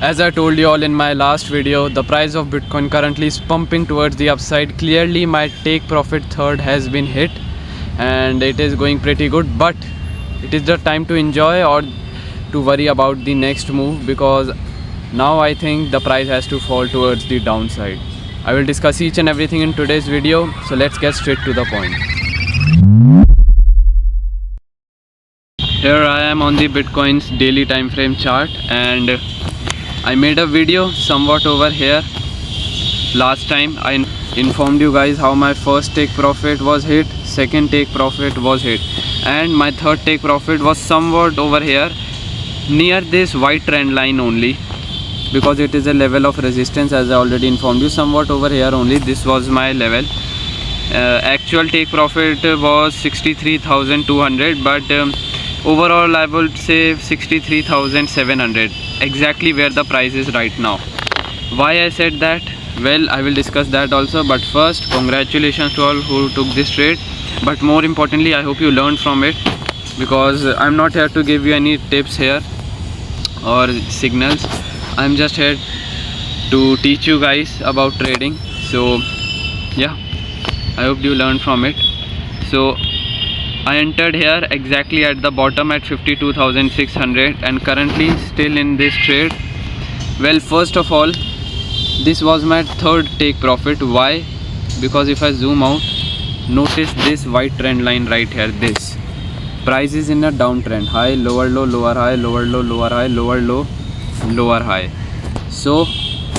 As I told you all in my last video, the price of Bitcoin currently is pumping towards the upside. Clearly my take profit third has been hit and it is going pretty good, but it is the time to enjoy or to worry about the next move, because now I think the price has to fall towards the downside. I will discuss each and everything in today's video, so let's get straight to the point. Here I am on the Bitcoin's daily time frame chart, and I made a video somewhat over here. Last time I informed you guys how my first take profit was hit, second take profit was hit, and my third take profit was somewhat over here near this white trend line only, because it is a level of resistance. As I already informed you, somewhat over here only, this was my level. Actual take profit was 63,200, but overall I would say 63,700, exactly where the price is right now. Why I said that? Well, I will discuss that also, but first, congratulations to all who took this trade. But more importantly, I hope you learned from it, because I'm not here to give you any tips here or signals. I'm just here to teach you guys about trading. So yeah, I hope you learned from it. So I entered here exactly at the bottom at 52,600 and currently still in this trade. Well, first of all, this was my third take profit. Why? Because if I zoom out, notice this white trend line right here. This price is in a downtrend, high, lower low, lower high, lower low, lower high, lower low, lower high. So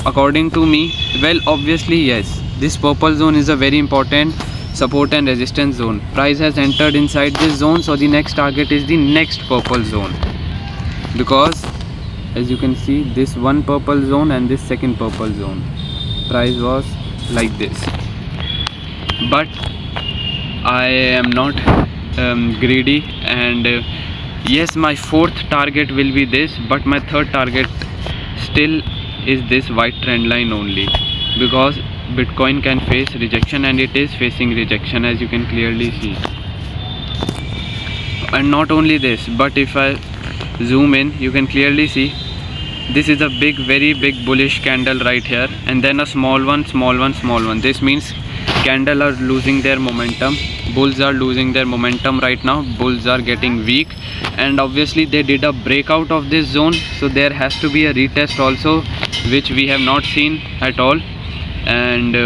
according to me, well, obviously yes, this purple zone is a very important support and resistance zone. Price has entered inside this zone, so the next target is the next purple zone, because as you can see, this one purple zone and this second purple zone, price was like this. But I am not greedy, and yes, my fourth target will be this, but my third target still is this white trend line only, because Bitcoin can face rejection, and it is facing rejection, as you can clearly see. And not only this, but if I zoom in, you can clearly see this is a big, very big bullish candle right here, and then a small one, small one, small one. This means candle are losing their momentum, bulls are losing their momentum right now, bulls are getting weak, and obviously they did a breakout of this zone, so there has to be a retest also, which we have not seen at all. And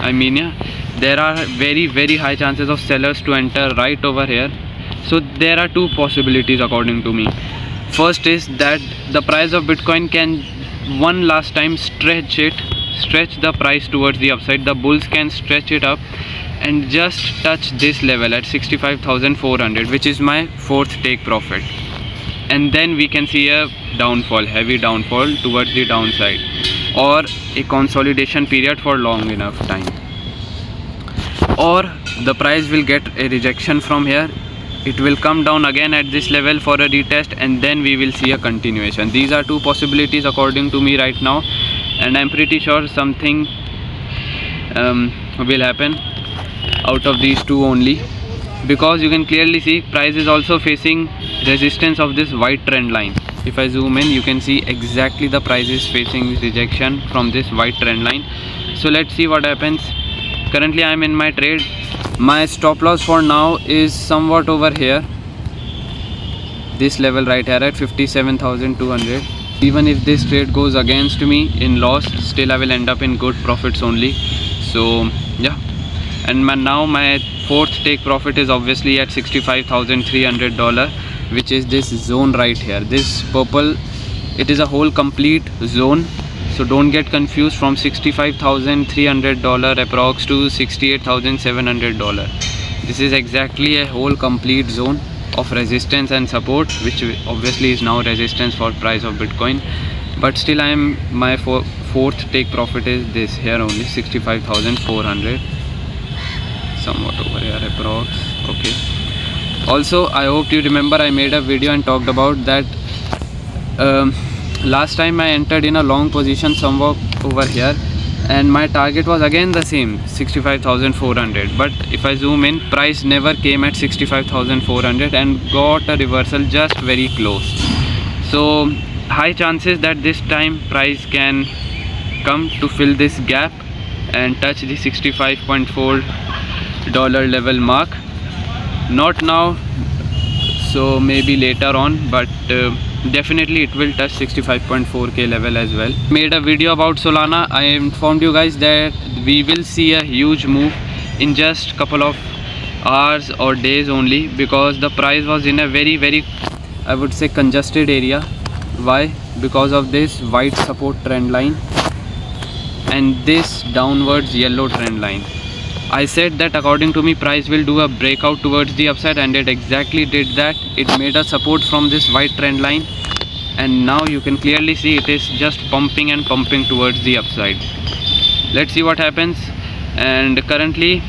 I mean, yeah, there are very, very high chances of sellers to enter right over here. So there are two possibilities according to me. First is that the price of Bitcoin can one last time stretch the price towards the upside. The bulls can stretch it up and just touch this level at 65,400, which is my fourth take profit, and then we can see a downfall, heavy downfall towards the downside, or a consolidation period for long enough time, or the price will get a rejection from here. It will come down again at this level for a retest, and then we will see a continuation. These are two possibilities according to me right now, and I'm pretty sure something will happen out of these two only, because you can clearly see price is also facing resistance of this white trend line. If I zoom in, you can see exactly the price is facing rejection from this white trend line. So let's see what happens. Currently I am in my trade. My stop loss for now is somewhat over here, this level right here at 57,200. Even if this trade goes against me in loss, still I will end up in good profits only. So yeah, and now my fourth take profit is obviously at $65,300, which is this zone right here. This purple, it is a whole complete zone, so don't get confused. From $65,300 approx to $68,700, this is exactly a whole complete zone of resistance and support, which obviously is now resistance for price of Bitcoin. But still my fourth take profit is this here only, 65,400, somewhat over here approx. Okay, also I hope you remember I made a video and talked about that last time I entered in a long position somewhat over here, and my target was again the same, 65,400. But if I zoom in, price never came at 65,400 and got a reversal just very close. So high chances that this time price can come to fill this gap and touch the $65.4 level mark. Not now, so maybe later on, but definitely it will touch 65.4k level as well. Made a video about Solana. I informed you guys that we will see a huge move in just couple of hours or days only, because the price was in a very I would say congested area. Why? Because of this white support trend line and this downwards yellow trend line. I said that according to me price will do a breakout towards the upside, and it exactly did that. It made a support from this white trend line, and now you can clearly see it is just pumping and pumping towards the upside. Let's see what happens. And currently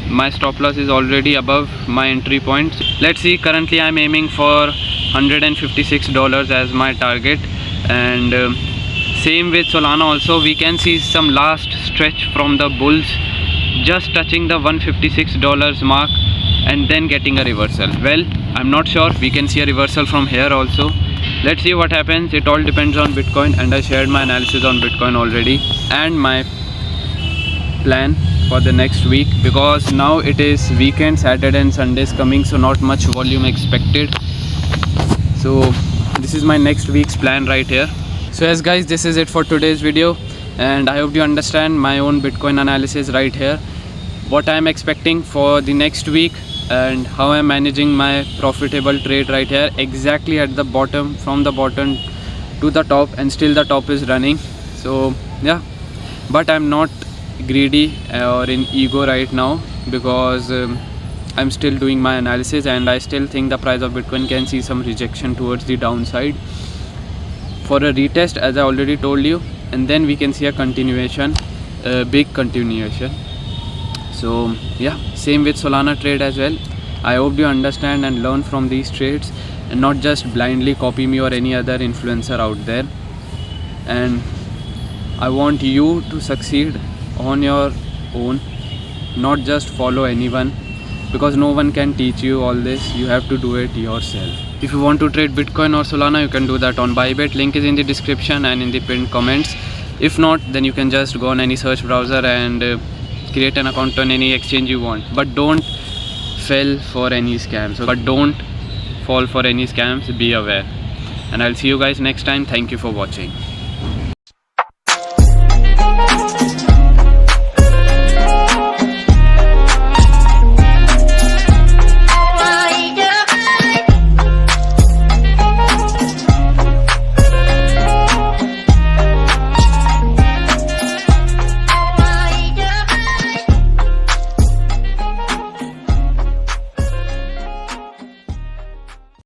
my stop loss is already above my entry points. Let's see, currently I'm aiming for $156 as my target, and same with Solana also. We can see some last stretch from the bulls, just touching the $156 mark and then getting a reversal. Well, I'm not sure, we can see a reversal from here also. Let's see what happens. It all depends on Bitcoin, and I shared my analysis on Bitcoin already and my plan for the next week, because now it is weekend, Saturday and Sundays coming, so not much volume expected. So this is my next week's plan right here. So yes guys, this is it for today's video, and I hope you understand my own Bitcoin analysis right here, what I am expecting for the next week and how I am managing my profitable trade right here, exactly at the bottom, from the bottom to the top, and still the top is running. So yeah, but I'm not greedy or in ego right now, because I'm still doing my analysis, and I still think the price of Bitcoin can see some rejection towards the downside for a retest, as I already told you, and then we can see a continuation, big continuation. So yeah, same with Solana trade as well. I hope you understand and learn from these trades, and not just blindly copy me or any other influencer out there. And I want you to succeed on your own, not just follow anyone, because no one can teach you all this. You have to do it yourself. If you want to trade Bitcoin or Solana, you can do that on Bybit. Link is in the description and in the pinned comments. If not, then you can just go on any search browser and create an account on any exchange you want. But don't fall for any scams. Be aware. And I'll see you guys next time. Thank you for watching.